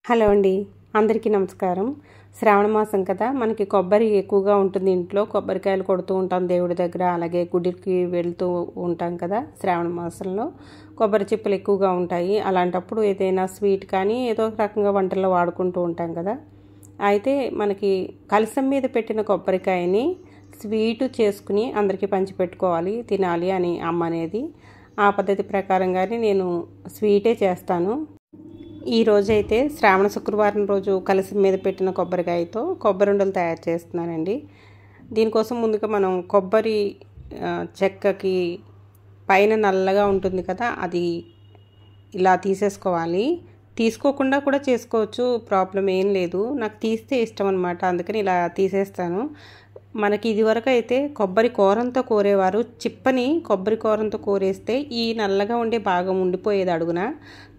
Hello అండి, అందరికీ నమస్కారం. శ్రావణ మాసం కదా, మనకి కొబ్బరి ఎక్కువగా ఉంటుంది. ఇంట్లో కొబ్బరికాయలు కొడుతూ ఉంటాం దేవుడి దగ్గర, అలాగే గుడికి వెళ్తూ ఉంటాం కదా. శ్రావణ మాసంలో కొబ్బరి చిప్పలు ఎక్కువగా ఉంటాయి. అలాంటప్పుడు ఏదైనా స్వీట్ కానీ ఏదో ఒక రకంగా వంటల్లో వాడుకుంటూ ఉంటాం కదా. అయితే మనకి కలశం మీద పెట్టిన కొబ్బరికాయని స్వీటు చేసుకుని అందరికీ పంచిపెట్టుకోవాలి, తినాలి అని అమ్మ అనేది. ఆ పద్ధతి ప్రకారంగానే నేను స్వీటే చేస్తాను. ఈ రోజైతే శ్రావణ శుక్రవారం రోజు కలశం మీద పెట్టిన కొబ్బరికాయతో కొబ్బరి ఉండలు తయారు చేస్తున్నానండి. దీనికోసం ముందుగా మనం కొబ్బరి చెక్కకి పైన నల్లగా ఉంటుంది కదా, అది ఇలా తీసేసుకోవాలి. తీసుకోకుండా కూడా చేసుకోవచ్చు, ప్రాబ్లం ఏం లేదు. నాకు తీస్తే ఇష్టం అనమాట, అందుకని ఇలా తీసేస్తాను. మనకి ఇదివరకు అయితే కొబ్బరి కూరంతో కోరేవారు. చిప్పని కొబ్బరి కూరంతో కోరేస్తే ఈ నల్లగా ఉండే భాగం ఉండిపోయేది, అడుగున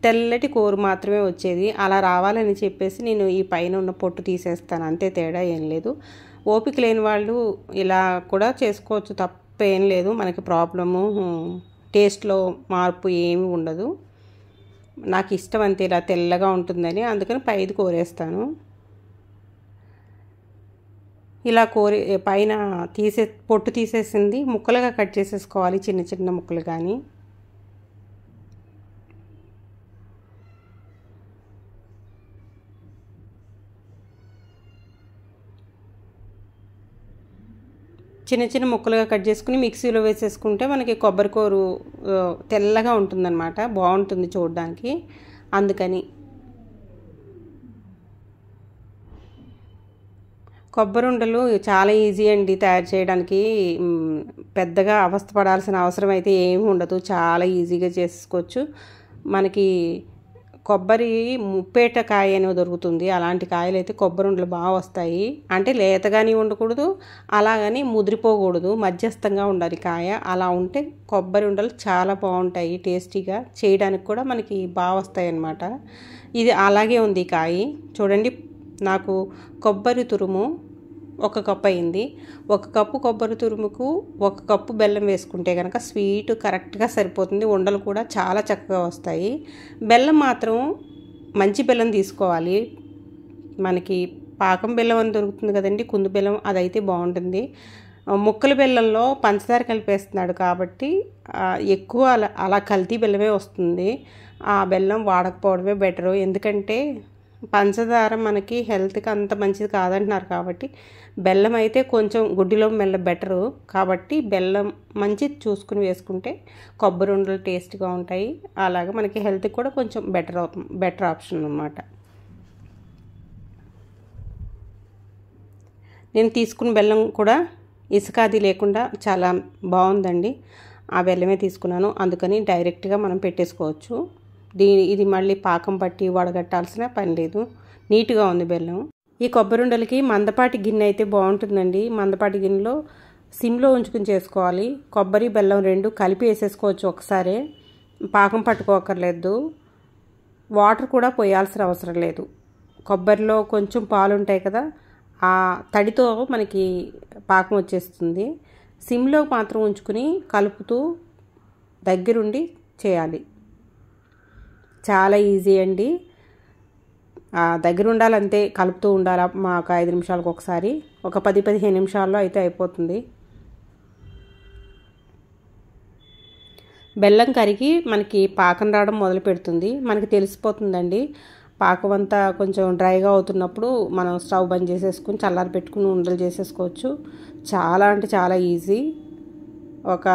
తెల్లటి కూర మాత్రమే వచ్చేది. అలా రావాలని చెప్పేసి నేను ఈ పైన ఉన్న పొట్టు తీసేస్తాను, అంతే, తేడా ఏం లేదు. ఓపిక లేని వాళ్ళు ఇలా కూడా చేసుకోవచ్చు, తప్పేం లేదు. మనకి ప్రాబ్లము టేస్ట్లో మార్పు ఏమి ఉండదు. నాకు ఇష్టం అంతే, ఇలా తెల్లగా ఉంటుందని, అందుకని పైది కోరేస్తాను. ఇలా పైన పొట్టు తీసేసింది ముక్కలుగా కట్ చేసేసుకోవాలి, చిన్న చిన్న ముక్కలు. కానీ చిన్న చిన్న ముక్కలుగా కట్ చేసుకుని మిక్సీలో వేసేసుకుంటే మనకి కొబ్బరి కూరు తెల్లగా ఉంటుందన్నమాట, బాగుంటుంది చూడడానికి. అందుకని కొబ్బరి ఉండలు చాలా ఈజీ అండి తయారు చేయడానికి. పెద్దగా అవస్థపడాల్సిన అవసరం అయితే ఏమి ఉండదు, చాలా ఈజీగా చేసుకోవచ్చు. మనకి కొబ్బరి ముప్పేట కాయ అనేది దొరుకుతుంది. అలాంటి కాయలు అయితే కొబ్బరి ఉండలు బాగా వస్తాయి. అంటే లేతగాని ఉండకూడదు, అలాగని ముదిరిపోకూడదు, మధ్యస్థంగా ఉండాలి కాయ. అలా ఉంటే కొబ్బరి ఉండలు చాలా బాగుంటాయి, టేస్టీగా చేయడానికి కూడా మనకి బాగా వస్తాయి అన్నమాట. ఇది అలాగే ఉంది కాయ. చూడండి, నాకు కొబ్బరి తురుము 1 కప్పు అయింది. 1 కప్పు కొబ్బరి తురుముకు 1 కప్పు బెల్లం వేసుకుంటే కనుక స్వీట్ కరెక్ట్గా సరిపోతుంది. ఉండలు కూడా చాలా చక్కగా వస్తాయి. బెల్లం మాత్రం మంచి బెల్లం తీసుకోవాలి. మనకి పాకం బెల్లం అని దొరుకుతుంది కదండి, కుందు బెల్లం, అదైతే బాగుంటుంది. ముక్కల బెల్లంలో పంచదార కలిపేస్తున్నాడు కాబట్టి ఎక్కువ అలా కల్తీ బెల్లమే వస్తుంది. ఆ బెల్లం వాడకపోవడమే బెటరు, ఎందుకంటే పంచదార మనకి హెల్త్కి అంత మంచిది కాదంటున్నారు. కాబట్టి బెల్లం అయితే కొంచెం గుడ్డిలో మెల్ల బెటరు. కాబట్టి బెల్లం మంచిది చూసుకుని వేసుకుంటే కొబ్బరి ఉండలు టేస్ట్గా ఉంటాయి. అలాగే మనకి హెల్త్కి కూడా కొంచెం బెటర్ ఆప్షన్ అన్నమాట. నేను తీసుకున్న బెల్లం కూడా ఇసుకాది లేకుండా చాలా బాగుందండి. ఆ బెల్లమే తీసుకున్నాను, అందుకని డైరెక్ట్గా మనం పెట్టేసుకోవచ్చు. ఇది మళ్ళీ పాకం పట్టి వడగట్టాల్సిన పని లేదు, నీట్గా ఉంది బెల్లం. ఈ కొబ్బరి ఉండలకి మందపాటి గిన్నె అయితే బాగుంటుందండి. మందపాటి గిన్నెలో సిమ్లో ఉంచుకుని చేసుకోవాలి. కొబ్బరి బెల్లం 2 కలిపి వేసేసుకోవచ్చు ఒకసారి, పాకం పట్టుకోకర్లేదు. వాటర్ కూడా పోయాల్సిన అవసరం లేదు. కొబ్బరిలో కొంచెం పాలు ఉంటాయి కదా, ఆ తడితో మనకి పాకం వచ్చేస్తుంది. సిమ్లో మాత్రం ఉంచుకుని కలుపుతూ దగ్గరుండి చేయాలి. చాలా ఈజీ అండి, దగ్గర ఉండాలంతే, కలుపుతూ ఉండాలి. మాకు 5 నిమిషాలకు ఒకసారి, ఒక 10-15 నిమిషాల్లో అయితే అయిపోతుంది. బెల్లం కరిగి మనకి పాకం రావడం మొదలు పెడుతుంది, మనకి తెలిసిపోతుందండి. పాకం అంతా కొంచెం డ్రైగా అవుతున్నప్పుడు మనం స్టవ్ బంద్ చేసేసుకుని చల్లారి పెట్టుకుని ఉండలు చేసేసుకోవచ్చు. చాలా అంటే చాలా ఈజీ. ఒక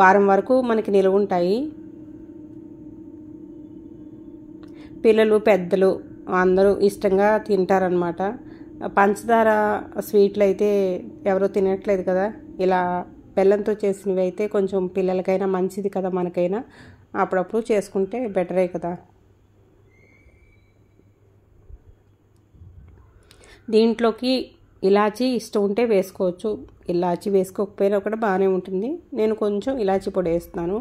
వారం వరకు మనకి నిలువ ఉంటాయి. పిల్లలు పెద్దలు అందరూ ఇష్టంగా తింటారనమాట. పంచదార స్వీట్లు అయితే ఎవరో తినట్లేదు కదా, ఇలా బెల్లంతో చేసినవి అయితే కొంచెం పిల్లలకైనా మంచిది కదా, మనకైనా అప్పుడప్పుడు చేసుకుంటే బెటరే కదా. దీంట్లోకి ఇలాచీ ఇష్టం ఉంటే వేసుకోవచ్చు, ఇలాచీ వేసుకోకపోయినా కూడా బాగానే ఉంటుంది. నేను కొంచెం ఇలాచీ పొడి వేస్తున్నాను.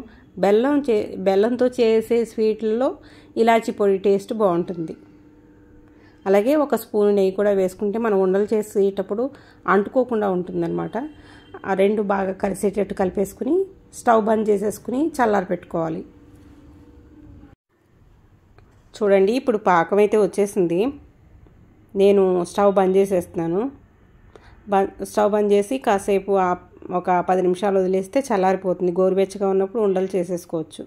బెల్లంతో చేసే స్వీట్లలో ఇలాచీ పొడి టేస్ట్ బాగుంటుంది. అలాగే 1 స్పూన్ నెయ్యి కూడా వేసుకుంటే మనం ఉండలు చేసేటప్పుడు అంటుకోకుండా ఉంటుందన్నమాట. ఆ 2 బాగా కలిసేటట్టు కలిపేసుకుని స్టవ్ బంద్ చేసేసుకుని చల్లారి పెట్టుకోవాలి. చూడండి ఇప్పుడు పాకం అయితే వచ్చేసింది. నేను స్టవ్ బంద్ చేసేస్తున్నాను. స్టవ్ బంద్ చేసి కాసేపు ఒక 10 నిమిషాలు వదిలేస్తే చల్లారిపోతుంది. గోరువెచ్చగా ఉన్నప్పుడు ఉండలు చేసేసుకోవచ్చు.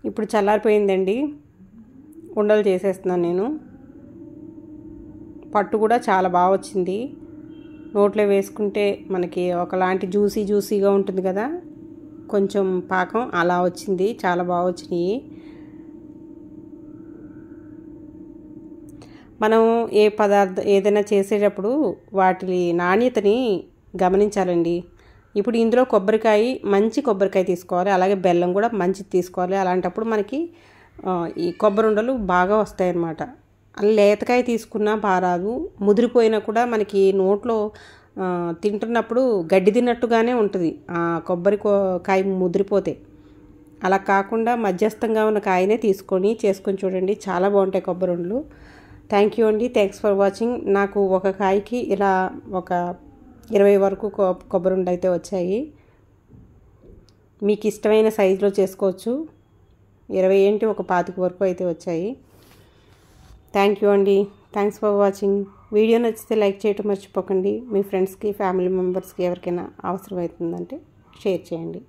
ఇప్పుడు చల్లారిపోయిందండి. ఉండలు చేసేస్తున్నాను నేను. పట్టు కూడా చాలా బాగా వచ్చింది. నోట్లో వేసుకుంటే మనకి ఒకలాంటి జ్యూసీగా ఉంటుంది కదా, కొంచెం పాకం అలా వచ్చింది. చాలా బాగా వచ్చినాయి. మనం ఏదైనా చేసేటప్పుడు వాటి నాణ్యతని గమనించాలండి. ఇప్పుడు ఇందులో మంచి కొబ్బరికాయ తీసుకోవాలి, అలాగే బెల్లం కూడా మంచిది తీసుకోవాలి. అలాంటప్పుడు మనకి ఈ కొబ్బరి ఉండలు బాగా వస్తాయన్నమాట. లేతకాయ తీసుకున్నా బారాదు, ముదిరిపోయినా కూడా మనకి నోట్లో తింటున్నప్పుడు గడ్డి తిన్నట్టుగానే ఉంటుంది ఆ కాయ ముదిరిపోతే. అలా కాకుండా మధ్యస్థంగా ఉన్న కాయనే చేసుకొని చూడండి, చాలా బాగుంటాయి కొబ్బరి ఉండలు. థ్యాంక్ యూ అండి. Thanks for watching. నాకు ఒక కాయకి ఇలా ఒక 20 వరకు కొబ్బరి ఉండలు అయితే వచ్చాయి. మీకు ఇష్టమైన సైజులో చేసుకోవచ్చు. 20 ఏంటి, ఒక 25 వరకు అయితే వచ్చాయి. థ్యాంక్ యూ అండి. Thanks for watching. వీడియో నచ్చితే లైక్ చేయటం మర్చిపోకండి. మీ ఫ్రెండ్స్కి, ఫ్యామిలీ మెంబర్స్కి ఎవరికైనా అవసరమవుతుందంటే షేర్ చేయండి.